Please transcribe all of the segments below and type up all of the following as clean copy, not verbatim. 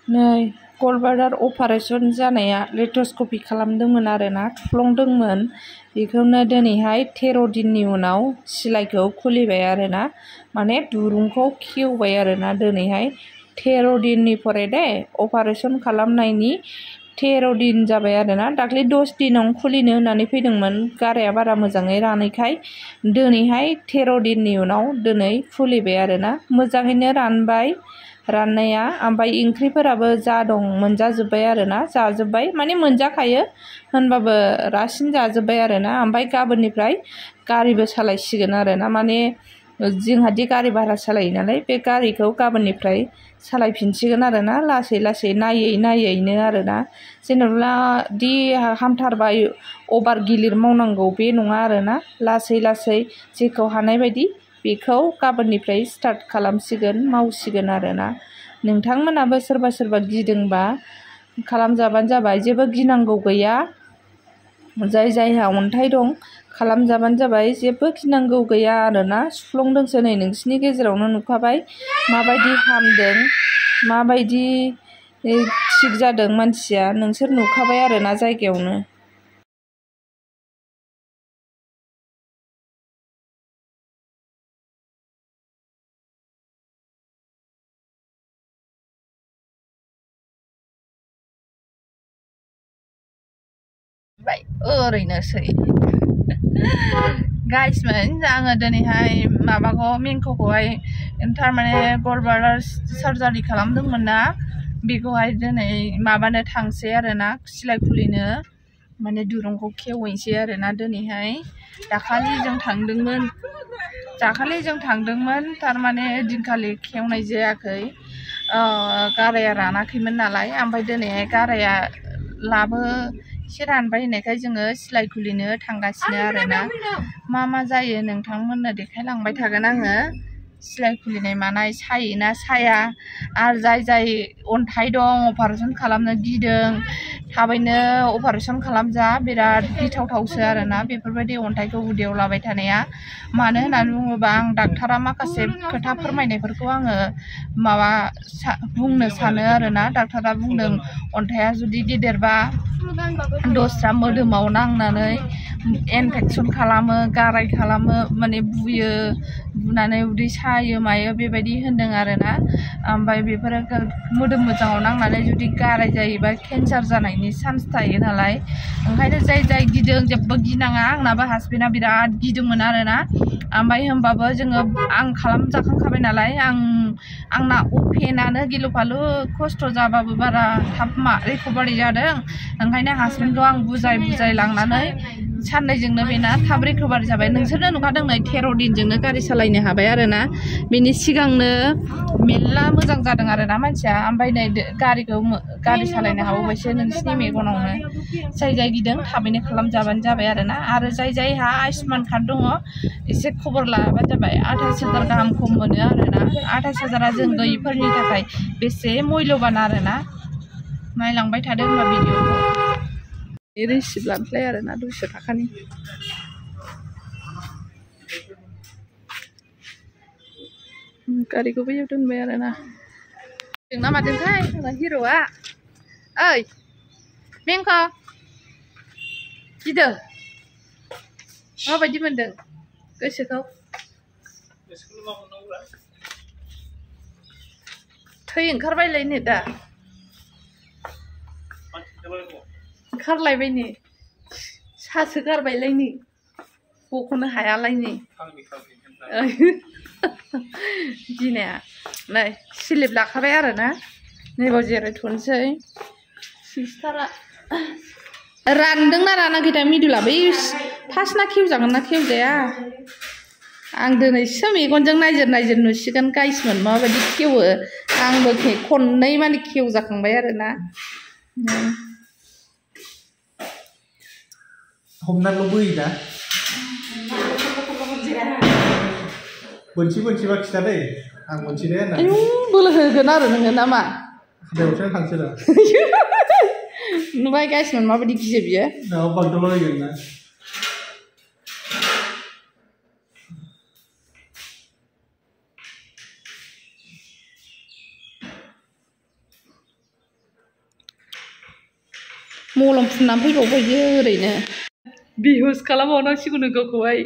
नै गलब्लाडार अपारेशन जानाया लेप्रोस्कपि खालामदोंमोन आरोना थुफ्लंदोंमोन बेखौनो दिनैहाय 13 दिननि उनाव सिलाइखौ खुलिबाय आरोना माने दुरुंखौ खेवबाय आरोना दिनैहाय 13 दिननिफ्राय दे अपारेशन खालामनायनि 13 दिन जाबाय आरोना दाख्लै 10 दिनावनो खुलिनो होननानै फैदोंमोन गाराया बारा मोजाङै रानैखाय दिनैहाय 13 दिननि उनाव दिनै खुलिबाय आरोना मोजाङैनो रानबाय राननाया ओमफ्राय ओंख्रिफोराबो जा दं मोनजाजोब्बाय आरोना जाजोब्बाय माने मोनजाखायो होनबाबो रासिन जाजोब्बाय आरोना ओमफ्राय गाबोननिफ्राय गारिबो सालायसिगोन आरोना माने जोंहादि गारि भारा सालायो नालाय बे गारिखौ गाबोननिफ्राय सालायफिनसिगोन आरोना लासै लासै नायैनो आरोना जेनेबा दि हामथारबाय अभार गिलिर मावनांगौ बे नङा आरोना लासै लासै जेखौ हानाय बायदि बेखौ गाबोननिफ्राय स्टार्ट खालामसिगोन मावसिगोन आरोना नोंथांमोनाबो सोरबा गिदोंबा खालामजाबानो जाबाय जेबो गिनांगौ गैया जायहा अन्थाइ दं खालामजाबानो जाबाय जेबो गिनांगौ गैया आरोना सुफ्लंदोंसो नै नोंसिनि गेजेरावनो नुखाबाय माबायदि हामदों माबायदि थिग जादों मानसिया नोंसोर नुखाबाय आरोना जायगायावनो ओरैनोसै गाइसमोन आङो दिनैहाय माबाखौ मेंखौहाय थारमाने गलब्लाडार सार्जारि खालामदोंमोन ना बेखौहाय दिनै माबानो थांसै आरोना सिलाइ खुलिनो माने दुरुंखौ खेवहैनोसै आरोना दिनैहाय दाखालि जों थांदोंमोन थारमाने दिनखालि खेवनाय जायाखै गाराया रानाखैमोन नालाय ओमफ्राय दिनैहाय गाराया एसे रानबाय होननायखाय जोङो सिलाइ खुलिनो थांगासिनो आरोना मा जायो नोंथांमोननो देखायलांबाय थागोन आङो सिलाइ खुलिनाय मानाय सायोना साया आरो जाय अन्थाइ दं अपारेशन खालामनो गिदों थाबैनो अपारेशन खालामजा बिराद गिथावथावसो आरोना बेफोरबायदि अन्थाइखौ उदैयाव लाबाय थानाया मानो होननानै बुङोबा आं डाक्टारा माखासे खोथा फोरमायनायफोरखौ आङो बुंनो सानो आरोना डाक्टारा बुंदों अन्थाइया जुदि गेदेरबा दस्रा मोदोमाव नांनानै इनफेकसन खालामो गाराय खालामो माने बुनानै उदै सायो मायो बेबायदि होनदों आरोना ओमफ्राय बेफोरो मोदोम मोजाङाव नांनानै जुदि गाराय जायोबा केन्सार जानायनि चान्स थायो नालाय ओंखायनो जाय गिदों जेबो गिनाङा आंनाबो हासबेन्डआ बिराद गिदोंमोन आरोना ओमफ्राय होमबाबो आं खालामजाखांखाबाय नालाय आंना अपेनानो गिलु फालु खस्थ' जाबाबो बारा थाब रिकभारि जादों ओंखायनो हासबेन्डखौ आं बुजाय लांनानै साननैजोंनो बेना थाब रिकभारि जाबाय नोंसोरनो नुखादों नै 13 दिनजोंनो गारि सालायनो हाबाय आरोना बेनि सिगांनो मेरला मोजां जादों आरोना मानसिया ओमफ्राय नै गारि सालायनो हाबावबायसो नोंसिनि मेगनावनो जाय गिदों थाबैनो खालामजाबानो जाबाय आरोना आरो जायहा आयुष्मान कार्ड दङ एसे खबर लाबानो जाबाय 28,000 गाहाम खम मोनो आरोना 28,000आ जों गैयिफोरनि थाखाय बेसे मुल्यबान आरोना नायलांबाय थादों होनबा भिडिअखौ रिसिप्ट लानोसैलाय आरोना 200 थाखानि गारिखौ बैयाव दोनबाय आरोना जोंना मादोंथाय जोंना हिर'आ ओइ मेंख गिदों माबायदि मोनदों गोसोखौ थै ओंखारबायलायनो दा ओंखारलायबायनो सासो गारबायलायनो बख'नो हायालायनो गिनाया नै स्लिप लाखाबाय आरोना नैबाव जिरायथ'नोसै सिस्टारा रानदोंना रानाखै मिडुला बै फार्स्टना खेवजागोन ना खेवजाया आं दिनैसो मेगनजों नायजोर नुसिगोन गाइसमोन माबायदि खेवो आंबो खननै माने खेवजाखांबाय आरोना हमनाल' बोयोना मोनसेबा खिथा दै आं मोनसे होनना बोलो होगोन आरो नोङो नामा हाथायावसो थांसै दा नुबाय गाइसमोन माबायदि गियो बियो बागदावलायगोन ना मलम फुननानै फैबावबायो ओरैनो बिहुस खालामबावनांसिगौनो गावखौहाय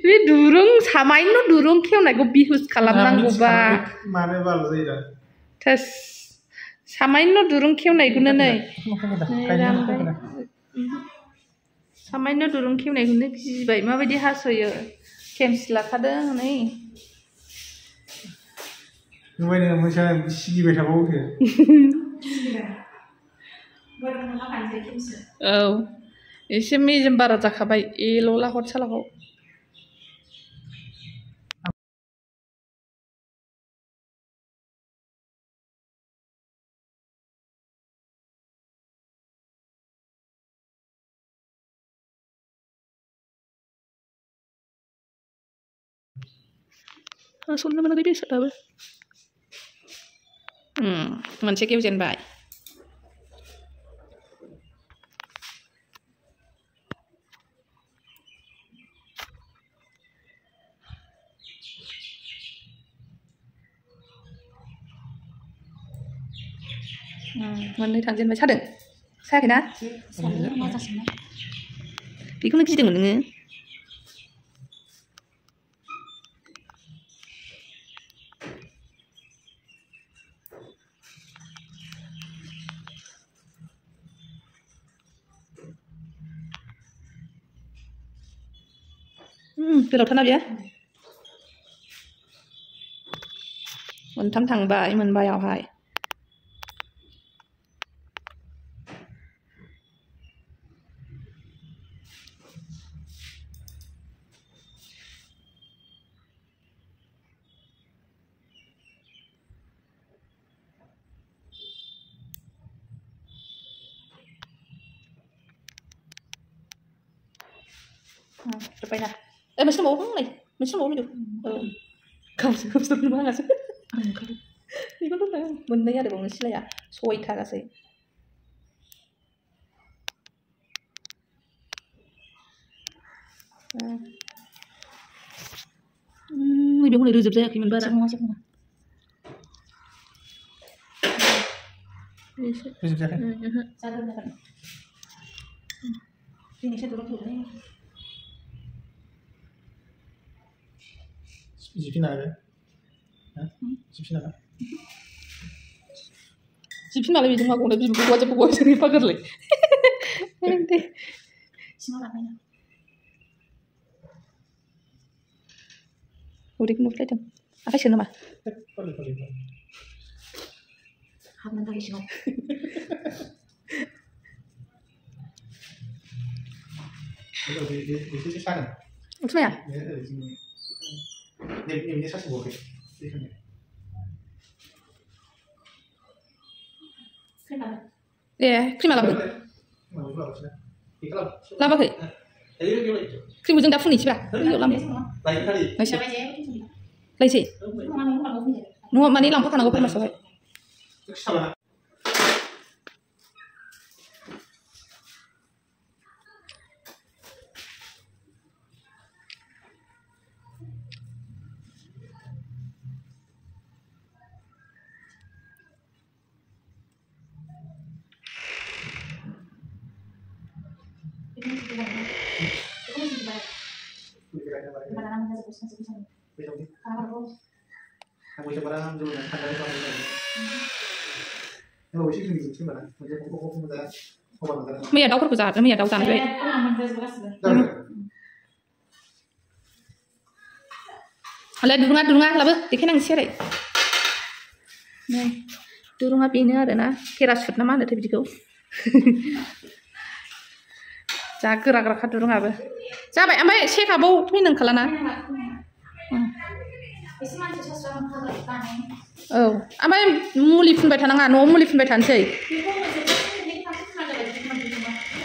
बे दुरुं सामायनो दुरुं खेवनायखौ बिहुस खालामनांगौबा मानो बाल जायो थोस सामायनो दुरुं खेवनायखौनो नै रानबाय सामायनो दुरुं खेवनायखौनो गिबाय माबायदि हास'यो खेमसि लाखादों नै नुबाय नोङो मोसा सिगिबाय थाबावो औ एसे मेजेम बारा जाखाबाय एल'ला हरसालाखौ हास'नो मोनाखै बेसादाबो मोनसे गेवजेनबाय मोननै थांजेनबाय सादों सायाखैना बेखौनो गिदोंमोन नोङो गोलावथारना बियो मोनथाम थांबाय मोनबायावहाय जोब्बायना मोनसे दंबावो नै मोनसे दंबावो नै गावसो गावसोरनो नाङासो बेखौथ' होनदों मोननै आरो बावनो सिलाया सयथा गासै नैबे हनै रोजोब जायाखैमोन बारा रोजोब जायाखै जिफिना आरो जिफिनालाय बेजों मा गनो बिबुखौ वाजेबो गवाजों एफा गोरलै दे उदैखौ नुफ्लायदों आखाइ सोनो नामा हाबनानै थायो सिङाव उथुमाया क्रिमा लाबोखै लाबोखै क्रिमखौ जों दा फुननोसैब्रा लायसै न'आव माने लांफाखानांगौ फार्मासियावहाय मैया दाउफोरखौ जादों मैया दाउ जानाय हले दुरुङा लाबो देखायनांसै आरो नै दुरुङा बेनो आरोना पेरासुट ना मा होनोथाय बिदिखौ जा गोरा गोराखा दुरुङाबो जाबाय ओमफ्राय सेकआपआव फैनो ओंखारलाना औ ओमफ्राय मुलि फुनबाय थानाङा न'आव मुलि फुनबाय थानोसै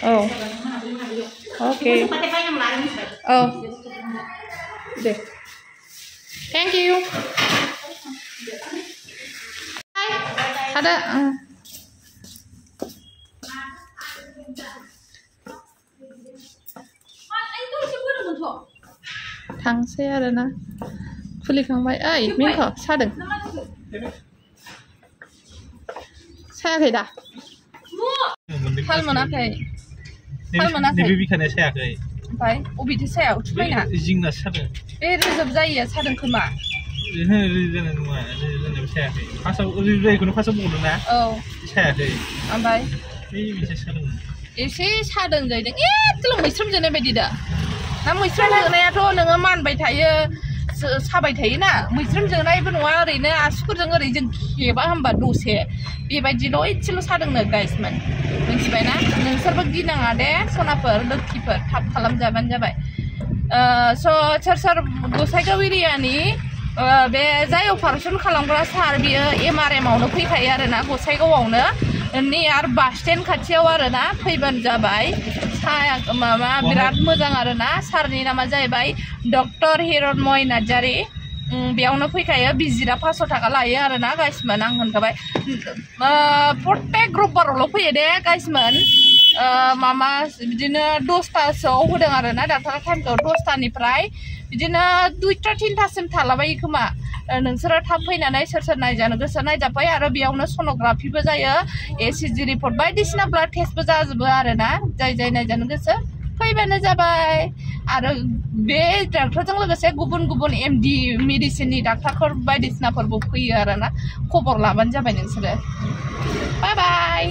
औ अके औ दे थेंक इउ थादो थांसै आरोना खुलिखांबाय ओइ मिंख सादों सायाखै दा थाल मोनाखै नैबे बिखानाया सायाखै ओमफ्राय अबेथो सायाव थुबायना जिंना सादों बे रोजोब जायो सादों खोमा रोजानाय नङा रोजानायबो सायाखै फार्स्टआव रोजोब जायैखौनो फार्स्टआव बुंदों ना औ सायाखै ओमफ्राय बे मोनसे सादों एसे सादों जाहैदों एखदम मैस्रोम जोनाय बायदि दा ना मैस्रोम जोनायाथ' नोङो मानबाय थायो साबाय थायोना मैस्रोम जोनायबो नङा ओरैनो आसुफोरजों ओरै जों खेबा होमबा दसे बेबायदिल' एसेल' सादोंनो गाइसमोन मिथिबायना नोंसोरबो गिनाङा दे सनाफोर लोक्षिफोर थाब खालामजाबानो जाबाय स' सोर गसाइगाव एरियानि बे जाय अपारेसन खालामग्रा सार बियो MRMआवनो फैखायो आरोना गसाइगावआवनो नियार बास स्टेन्ड खाथियाव आरोना फैबानो जाबाय माबा बिराद मोजां आरोना सारनि नामा जाहैबाय डक्टर हिरण्मय नार्जारी बेयावनो फैखायो बिजिरा 500 थाखा लायो आरोना गाइसमोन आं होनखाबाय प्रत्येक रबिबारावल' फैयो दे गाइसमोन मामा बिदिनो 10थासोआव होदों आरोना डाक्टारा टाइमखौ 10थानिफ्राय बिदिनो 2टा 3टासिम थालाबायो खोमा नोंसोरो थाब फैनानै सोर नायजानो गोसो नायजाफै आरो बेयावनो सन'ग्राफिबो जायो ECG रिपर्ट बायदिसिना ब्लाड टेस्टबो जाजोबो आरोना जाय नायजानो गोसो फैबानो जाबाय आरो बे डाक्टारजों लोगोसे गुबुन MD मेडिसिननि डाक्टारफोर बायदिसिनाफोरबो फैयो आरोना खबर लाबानो जाबाय नोंसोरो बाय बाय